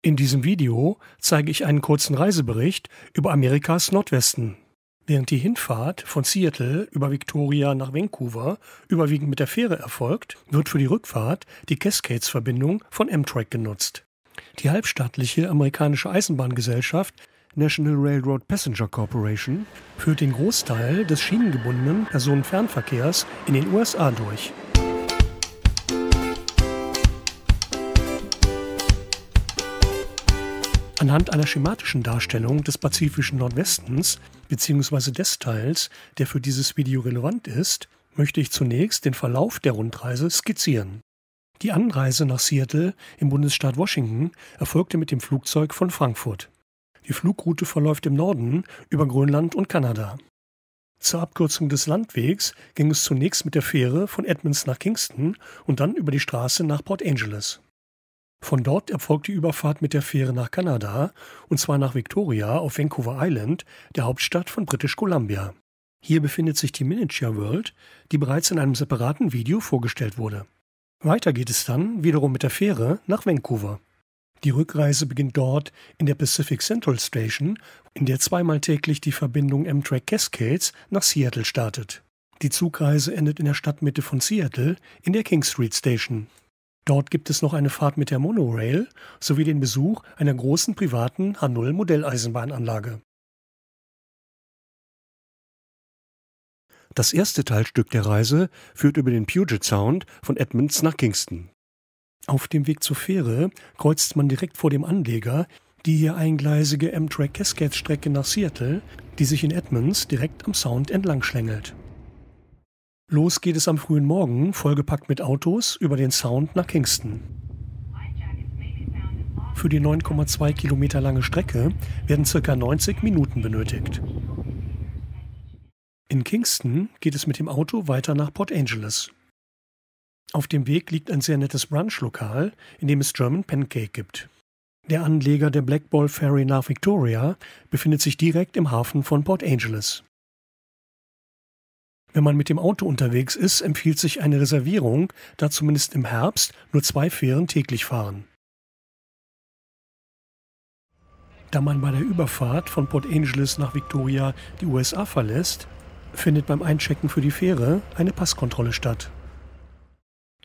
In diesem Video zeige ich einen kurzen Reisebericht über Amerikas Nordwesten. Während die Hinfahrt von Seattle über Victoria nach Vancouver überwiegend mit der Fähre erfolgt, wird für die Rückfahrt die Cascades-Verbindung von Amtrak genutzt. Die halbstaatliche amerikanische Eisenbahngesellschaft National Railroad Passenger Corporation führt den Großteil des schienengebundenen Personenfernverkehrs in den USA durch. Anhand einer schematischen Darstellung des pazifischen Nordwestens bzw. des Teils, der für dieses Video relevant ist, möchte ich zunächst den Verlauf der Rundreise skizzieren. Die Anreise nach Seattle im Bundesstaat Washington erfolgte mit dem Flugzeug von Frankfurt. Die Flugroute verläuft im Norden über Grönland und Kanada. Zur Abkürzung des Landwegs ging es zunächst mit der Fähre von Edmonds nach Kingston und dann über die Straße nach Port Angeles. Von dort erfolgt die Überfahrt mit der Fähre nach Kanada, und zwar nach Victoria auf Vancouver Island, der Hauptstadt von British Columbia. Hier befindet sich die Miniature World, die bereits in einem separaten Video vorgestellt wurde. Weiter geht es dann wiederum mit der Fähre nach Vancouver. Die Rückreise beginnt dort in der Pacific Central Station, in der zweimal täglich die Verbindung Amtrak Cascades nach Seattle startet. Die Zugreise endet in der Stadtmitte von Seattle in der King Street Station. Dort gibt es noch eine Fahrt mit der Monorail sowie den Besuch einer großen privaten H0-Modelleisenbahnanlage. Das erste Teilstück der Reise führt über den Puget Sound von Edmonds nach Kingston. Auf dem Weg zur Fähre kreuzt man direkt vor dem Anleger die hier eingleisige Amtrak Cascades-Strecke nach Seattle, die sich in Edmonds direkt am Sound entlang schlängelt. Los geht es am frühen Morgen, vollgepackt mit Autos, über den Sound nach Kingston. Für die 9,2 Kilometer lange Strecke werden ca. 90 Minuten benötigt. In Kingston geht es mit dem Auto weiter nach Port Angeles. Auf dem Weg liegt ein sehr nettes Brunch-Lokal, in dem es German Pancake gibt. Der Anleger der Blackball Ferry nach Victoria befindet sich direkt im Hafen von Port Angeles. Wenn man mit dem Auto unterwegs ist, empfiehlt sich eine Reservierung, da zumindest im Herbst nur 2 Fähren täglich fahren. Da man bei der Überfahrt von Port Angeles nach Victoria die USA verlässt, findet beim Einchecken für die Fähre eine Passkontrolle statt.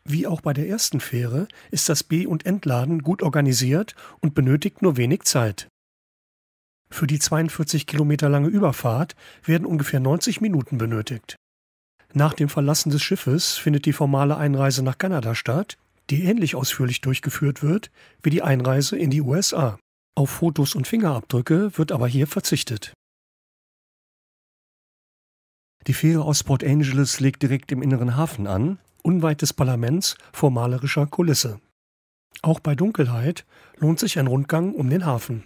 Wie auch bei der ersten Fähre ist das Be- und Entladen gut organisiert und benötigt nur wenig Zeit. Für die 42 Kilometer lange Überfahrt werden ungefähr 90 Minuten benötigt. Nach dem Verlassen des Schiffes findet die formale Einreise nach Kanada statt, die ähnlich ausführlich durchgeführt wird wie die Einreise in die USA. Auf Fotos und Fingerabdrücke wird aber hier verzichtet. Die Fähre aus Port Angeles legt direkt im inneren Hafen an, unweit des Parlaments vor malerischer Kulisse. Auch bei Dunkelheit lohnt sich ein Rundgang um den Hafen.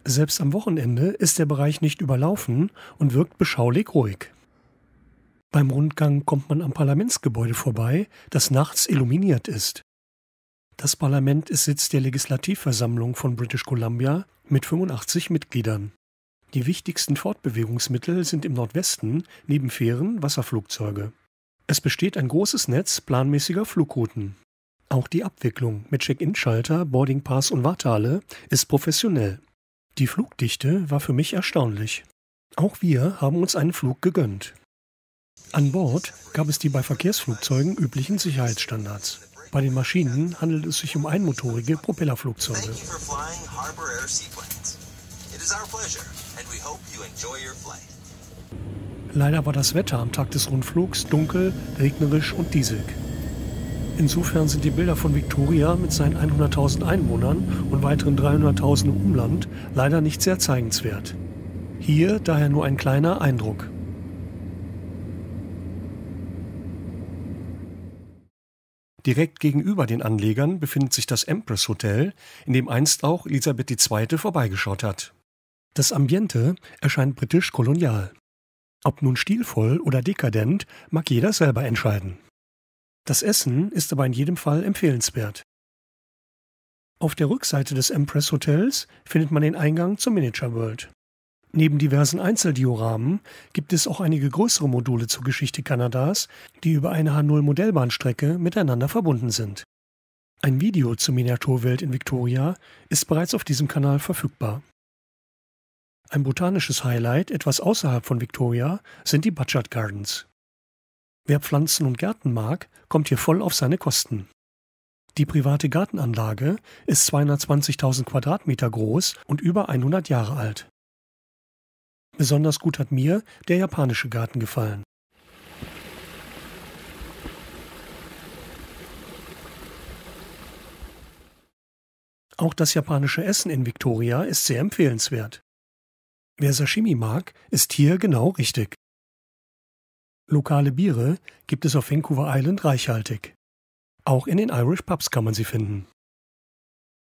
Selbst am Wochenende ist der Bereich nicht überlaufen und wirkt beschaulich ruhig. Beim Rundgang kommt man am Parlamentsgebäude vorbei, das nachts illuminiert ist. Das Parlament ist Sitz der Legislativversammlung von British Columbia mit 85 Mitgliedern. Die wichtigsten Fortbewegungsmittel sind im Nordwesten neben Fähren Wasserflugzeuge. Es besteht ein großes Netz planmäßiger Flugrouten. Auch die Abwicklung mit Check-in-Schalter, Boardingpass und Wartehalle ist professionell. Die Flugdichte war für mich erstaunlich. Auch wir haben uns einen Flug gegönnt. An Bord gab es die bei Verkehrsflugzeugen üblichen Sicherheitsstandards. Bei den Maschinen handelt es sich um einmotorige Propellerflugzeuge. Leider war das Wetter am Tag des Rundflugs dunkel, regnerisch und diesig. Insofern sind die Bilder von Victoria mit seinen 100.000 Einwohnern und weiteren 300.000 im Umland leider nicht sehr zeigenswert. Hier daher nur ein kleiner Eindruck. Direkt gegenüber den Anlegern befindet sich das Empress Hotel, in dem einst auch Elisabeth II. Vorbeigeschaut hat. Das Ambiente erscheint britisch kolonial. Ob nun stilvoll oder dekadent, mag jeder selber entscheiden. Das Essen ist aber in jedem Fall empfehlenswert. Auf der Rückseite des Empress Hotels findet man den Eingang zur Miniature World. Neben diversen Einzeldioramen gibt es auch einige größere Module zur Geschichte Kanadas, die über eine H0-Modellbahnstrecke miteinander verbunden sind. Ein Video zur Miniaturwelt in Victoria ist bereits auf diesem Kanal verfügbar. Ein botanisches Highlight etwas außerhalb von Victoria sind die Butchart Gardens. Wer Pflanzen und Gärten mag, kommt hier voll auf seine Kosten. Die private Gartenanlage ist 220.000 Quadratmeter groß und über 100 Jahre alt. Besonders gut hat mir der japanische Garten gefallen. Auch das japanische Essen in Victoria ist sehr empfehlenswert. Wer Sashimi mag, ist hier genau richtig. Lokale Biere gibt es auf Vancouver Island reichhaltig. Auch in den Irish Pubs kann man sie finden.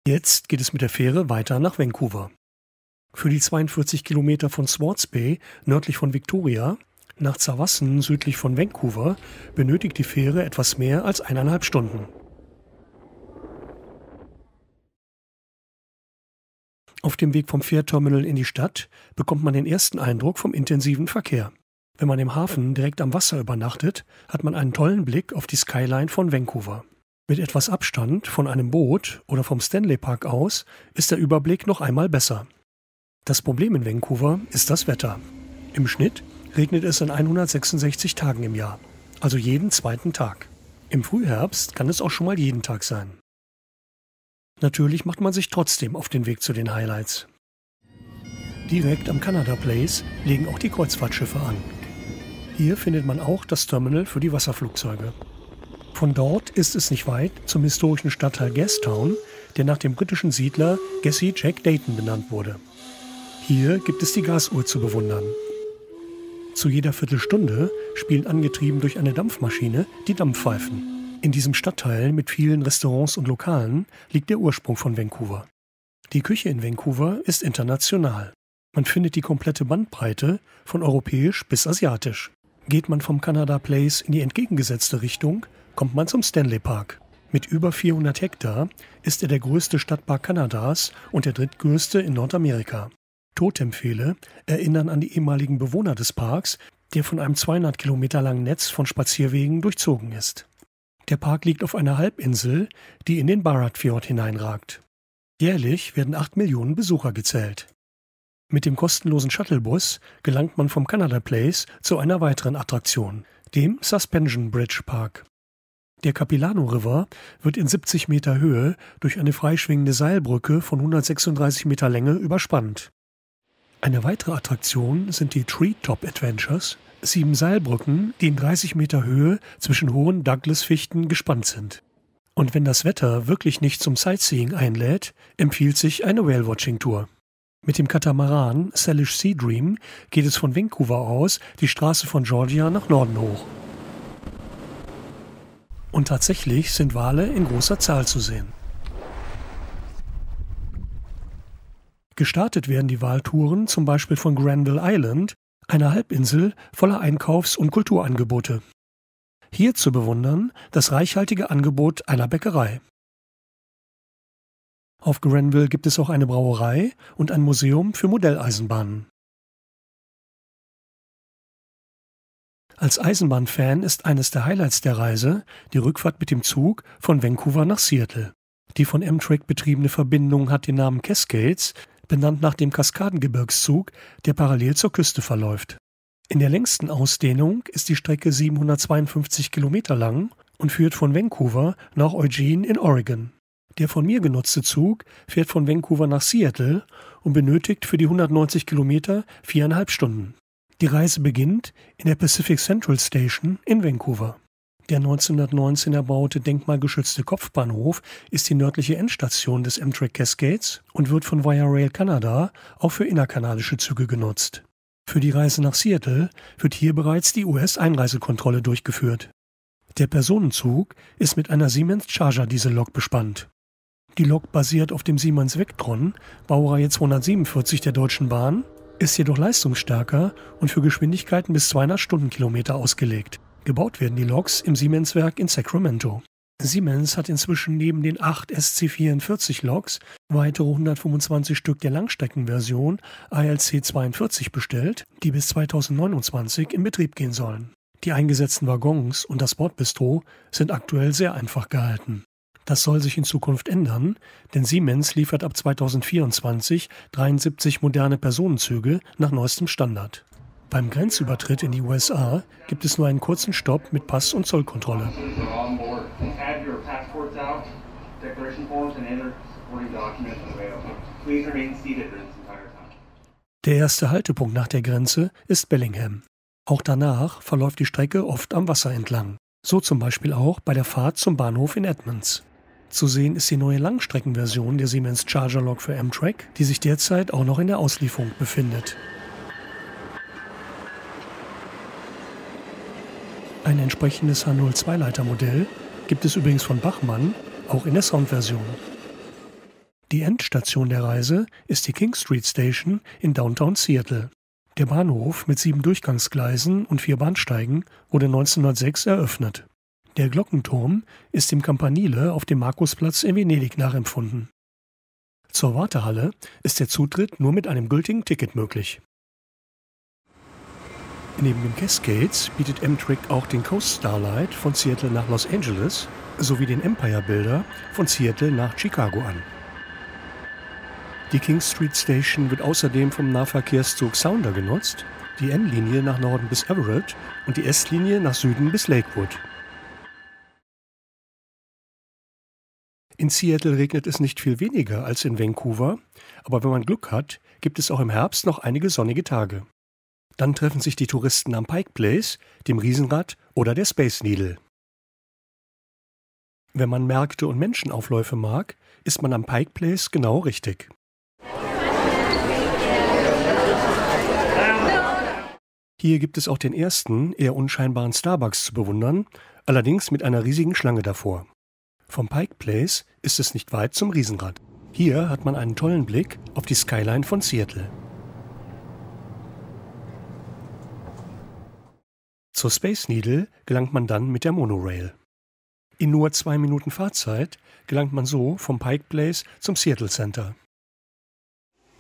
Jetzt geht es mit der Fähre weiter nach Vancouver. Für die 42 Kilometer von Swartz Bay nördlich von Victoria nach Tsawwassen südlich von Vancouver benötigt die Fähre etwas mehr als 1,5 Stunden. Auf dem Weg vom Fährterminal in die Stadt bekommt man den ersten Eindruck vom intensiven Verkehr. Wenn man im Hafen direkt am Wasser übernachtet, hat man einen tollen Blick auf die Skyline von Vancouver. Mit etwas Abstand von einem Boot oder vom Stanley Park aus ist der Überblick noch einmal besser. Das Problem in Vancouver ist das Wetter. Im Schnitt regnet es an 166 Tagen im Jahr, also jeden zweiten Tag. Im Frühherbst kann es auch schon mal jeden Tag sein. Natürlich macht man sich trotzdem auf den Weg zu den Highlights. Direkt am Canada Place legen auch die Kreuzfahrtschiffe an. Hier findet man auch das Terminal für die Wasserflugzeuge. Von dort ist es nicht weit zum historischen Stadtteil Gastown, der nach dem britischen Siedler Gessie Jack Dayton benannt wurde. Hier gibt es die Gasuhr zu bewundern. Zu jeder Viertelstunde spielen angetrieben durch eine Dampfmaschine die Dampfpfeifen. In diesem Stadtteil mit vielen Restaurants und Lokalen liegt der Ursprung von Vancouver. Die Küche in Vancouver ist international. Man findet die komplette Bandbreite von europäisch bis asiatisch. Geht man vom Canada Place in die entgegengesetzte Richtung, kommt man zum Stanley Park. Mit über 400 Hektar ist er der größte Stadtpark Kanadas und der drittgrößte in Nordamerika. Totempfähle erinnern an die ehemaligen Bewohner des Parks, der von einem 200 Kilometer langen Netz von Spazierwegen durchzogen ist. Der Park liegt auf einer Halbinsel, die in den Burrard Fjord hineinragt. Jährlich werden 8 Millionen Besucher gezählt. Mit dem kostenlosen Shuttlebus gelangt man vom Canada Place zu einer weiteren Attraktion, dem Suspension Bridge Park. Der Capilano River wird in 70 Meter Höhe durch eine freischwingende Seilbrücke von 136 Meter Länge überspannt. Eine weitere Attraktion sind die Treetop Adventures, 7 Seilbrücken, die in 30 Meter Höhe zwischen hohen Douglas-Fichten gespannt sind. Und wenn das Wetter wirklich nicht zum Sightseeing einlädt, empfiehlt sich eine Whale-Watching-Tour. Mit dem Katamaran Salish Sea Dream geht es von Vancouver aus die Straße von Georgia nach Norden hoch. Und tatsächlich sind Wale in großer Zahl zu sehen. Gestartet werden die Waltouren zum Beispiel von Granville Island, einer Halbinsel voller Einkaufs- und Kulturangebote. Hier zu bewundern das reichhaltige Angebot einer Bäckerei. Auf Granville gibt es auch eine Brauerei und ein Museum für Modelleisenbahnen. Als Eisenbahnfan ist eines der Highlights der Reise die Rückfahrt mit dem Zug von Vancouver nach Seattle. Die von Amtrak betriebene Verbindung hat den Namen Cascades, benannt nach dem Kaskadengebirgszug, der parallel zur Küste verläuft. In der längsten Ausdehnung ist die Strecke 752 Kilometer lang und führt von Vancouver nach Eugene in Oregon. Der von mir genutzte Zug fährt von Vancouver nach Seattle und benötigt für die 190 Kilometer 4,5 Stunden. Die Reise beginnt in der Pacific Central Station in Vancouver. Der 1919 erbaute denkmalgeschützte Kopfbahnhof ist die nördliche Endstation des Amtrak Cascades und wird von Via Rail Canada auch für innerkanadische Züge genutzt. Für die Reise nach Seattle wird hier bereits die US-Einreisekontrolle durchgeführt. Der Personenzug ist mit einer Siemens Charger Diesellok bespannt. Die Lok basiert auf dem Siemens Vectron, Baureihe 247 der Deutschen Bahn, ist jedoch leistungsstärker und für Geschwindigkeiten bis 200 Stundenkilometer ausgelegt. Gebaut werden die Loks im Siemens-Werk in Sacramento. Siemens hat inzwischen neben den 8 SC44 Loks weitere 125 Stück der Langstreckenversion ALC 42 bestellt, die bis 2029 in Betrieb gehen sollen. Die eingesetzten Waggons und das Bordbistro sind aktuell sehr einfach gehalten. Das soll sich in Zukunft ändern, denn Siemens liefert ab 2024 73 moderne Personenzüge nach neuestem Standard. Beim Grenzübertritt in die USA gibt es nur einen kurzen Stopp mit Pass- und Zollkontrolle. Der erste Haltepunkt nach der Grenze ist Bellingham. Auch danach verläuft die Strecke oft am Wasser entlang. So zum Beispiel auch bei der Fahrt zum Bahnhof in Edmonds. Zu sehen ist die neue Langstreckenversion der Siemens Charger-Lok für Amtrak, die sich derzeit auch noch in der Auslieferung befindet. Ein entsprechendes H02-Leitermodell gibt es übrigens von Bachmann, auch in der Soundversion. Die Endstation der Reise ist die King Street Station in Downtown Seattle. Der Bahnhof mit 7 Durchgangsgleisen und 4 Bahnsteigen wurde 1906 eröffnet. Der Glockenturm ist dem Campanile auf dem Markusplatz in Venedig nachempfunden. Zur Wartehalle ist der Zutritt nur mit einem gültigen Ticket möglich. Neben den Cascades bietet Amtrak auch den Coast Starlight von Seattle nach Los Angeles sowie den Empire Builder von Seattle nach Chicago an. Die King Street Station wird außerdem vom Nahverkehrszug Sounder genutzt, die N-Linie nach Norden bis Everett und die S-Linie nach Süden bis Lakewood. In Seattle regnet es nicht viel weniger als in Vancouver, aber wenn man Glück hat, gibt es auch im Herbst noch einige sonnige Tage. Dann treffen sich die Touristen am Pike Place, dem Riesenrad oder der Space Needle. Wenn man Märkte und Menschenaufläufe mag, ist man am Pike Place genau richtig. Hier gibt es auch den ersten, eher unscheinbaren Starbucks zu bewundern, allerdings mit einer riesigen Schlange davor. Vom Pike Place ist es nicht weit zum Riesenrad. Hier hat man einen tollen Blick auf die Skyline von Seattle. Zur Space Needle gelangt man dann mit der Monorail. In nur 2 Minuten Fahrzeit gelangt man so vom Pike Place zum Seattle Center.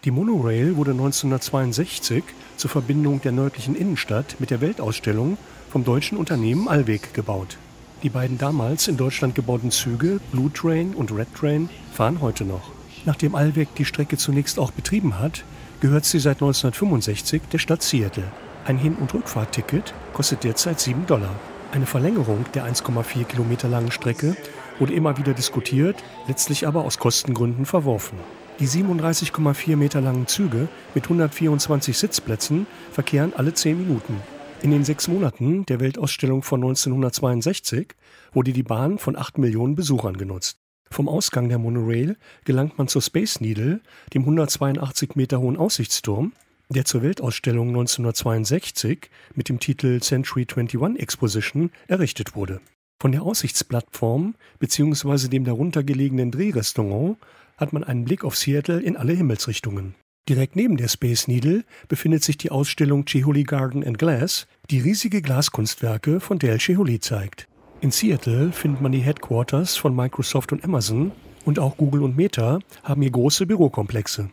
Die Monorail wurde 1962 zur Verbindung der nördlichen Innenstadt mit der Weltausstellung vom deutschen Unternehmen Allweg gebaut. Die beiden damals in Deutschland gebauten Züge, Blue Train und Red Train, fahren heute noch. Nachdem Allweg die Strecke zunächst auch betrieben hat, gehört sie seit 1965 der Stadt Seattle. Ein Hin- und Rückfahrtticket kostet derzeit $7. Eine Verlängerung der 1,4 Kilometer langen Strecke wurde immer wieder diskutiert, letztlich aber aus Kostengründen verworfen. Die 37,4 Meter langen Züge mit 124 Sitzplätzen verkehren alle 10 Minuten. In den 6 Monaten der Weltausstellung von 1962 wurde die Bahn von 8 Millionen Besuchern genutzt. Vom Ausgang der Monorail gelangt man zur Space Needle, dem 182 Meter hohen Aussichtsturm, der zur Weltausstellung 1962 mit dem Titel Century 21 Exposition errichtet wurde. Von der Aussichtsplattform bzw. dem darunter gelegenen Drehrestaurant hat man einen Blick auf Seattle in alle Himmelsrichtungen. Direkt neben der Space Needle befindet sich die Ausstellung Chihuly Garden and Glass, die riesige Glaskunstwerke von Dale Chihuly zeigt. In Seattle findet man die Headquarters von Microsoft und Amazon und auch Google und Meta haben hier große Bürokomplexe.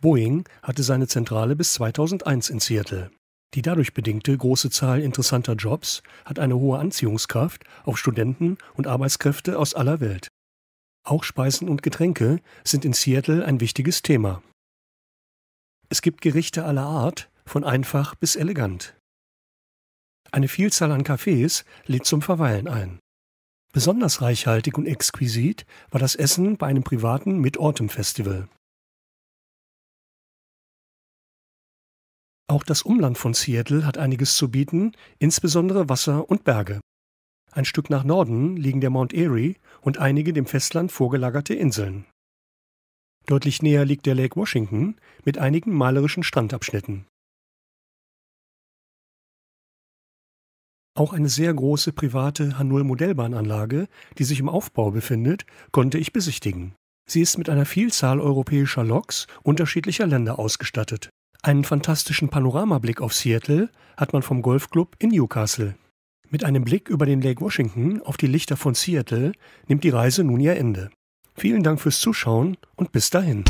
Boeing hatte seine Zentrale bis 2001 in Seattle. Die dadurch bedingte große Zahl interessanter Jobs hat eine hohe Anziehungskraft auf Studenten und Arbeitskräfte aus aller Welt. Auch Speisen und Getränke sind in Seattle ein wichtiges Thema. Es gibt Gerichte aller Art, von einfach bis elegant. Eine Vielzahl an Cafés lädt zum Verweilen ein. Besonders reichhaltig und exquisit war das Essen bei einem privaten Mid-Autumn-Festival. Auch das Umland von Seattle hat einiges zu bieten, insbesondere Wasser und Berge. Ein Stück nach Norden liegen der Mount Erie und einige dem Festland vorgelagerte Inseln. Deutlich näher liegt der Lake Washington mit einigen malerischen Strandabschnitten. Auch eine sehr große private H0-Modellbahnanlage, die sich im Aufbau befindet, konnte ich besichtigen. Sie ist mit einer Vielzahl europäischer Loks unterschiedlicher Länder ausgestattet. Einen fantastischen Panoramablick auf Seattle hat man vom Golfclub in Newcastle. Mit einem Blick über den Lake Washington auf die Lichter von Seattle nimmt die Reise nun ihr Ende. Vielen Dank fürs Zuschauen und bis dahin.